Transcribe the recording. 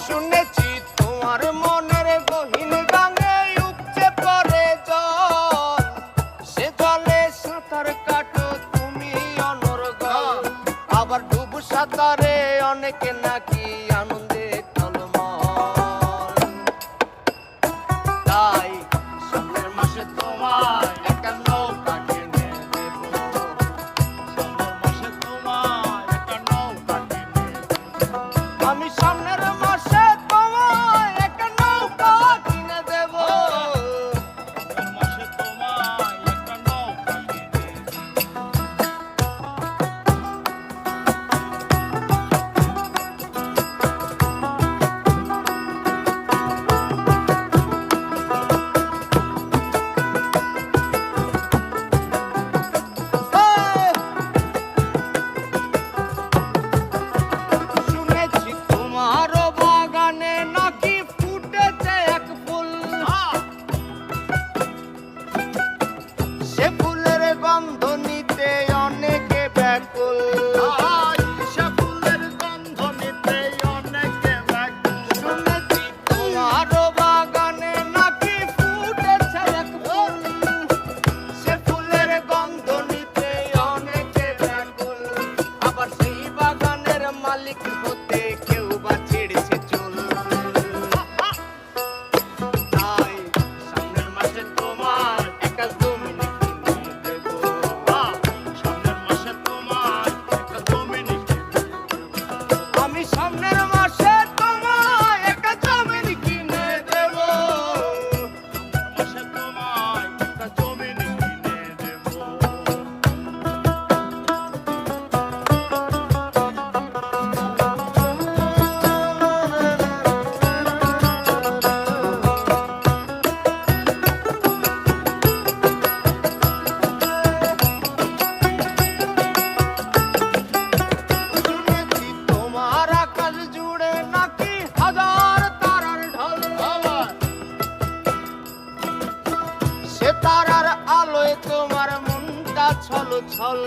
শুনেছি তোমার মনের গহীন গাঙে উপচে পড়ে জল, সে জলে সাঁতার কাটো তুমি অনর্গল। আবার ডুব সাঁতারে অনেকে নাকি আনন্দে টলমল। তাই সামনের মাসে তোমার একটা নৌকা কিনে দেব, সামনের মাসে তোমার একটা নৌকা কিনে দেব। আমি সামনের মাসে তোমায় একটা নৌকা কিনে দেব, সামনের মাসে তোমায় একটা নৌকা কিনে দেব। শুনেছি তোমার বাগানে নাকি ফুটেছে এক ফুল, সে ফুলের গন্ধ নিতে অনেকে ব্যাকুল। সে ফুলের গন্ধ নিতে অনেকে ব্যাকুল। শুনেছি তোমার বাগানে নাকি ফুটেছে এক ফুল, সে ফুলের গন্ধ নিতে অনেকে ব্যাকুল। আবার সেই বাগানের মালিক হতে কেউ বা ছিঁড়ছে চুল। তাই সামনের মাসে তোমার একটা জমি কিনে দেব, সামনের মাসে তোমার একটা জমি কিনে দেব। আমি সামনের মাসে তোমায় একটা জমি কিনে দেব, সামনের মাসে তোমায় একটা জমি কিনে দেব। শুনেছি তোমার আকাশ জুড়ে নাকি হাজার তারার ঢল, সে তারার আলোয় তোমার মনটা ছল ছল।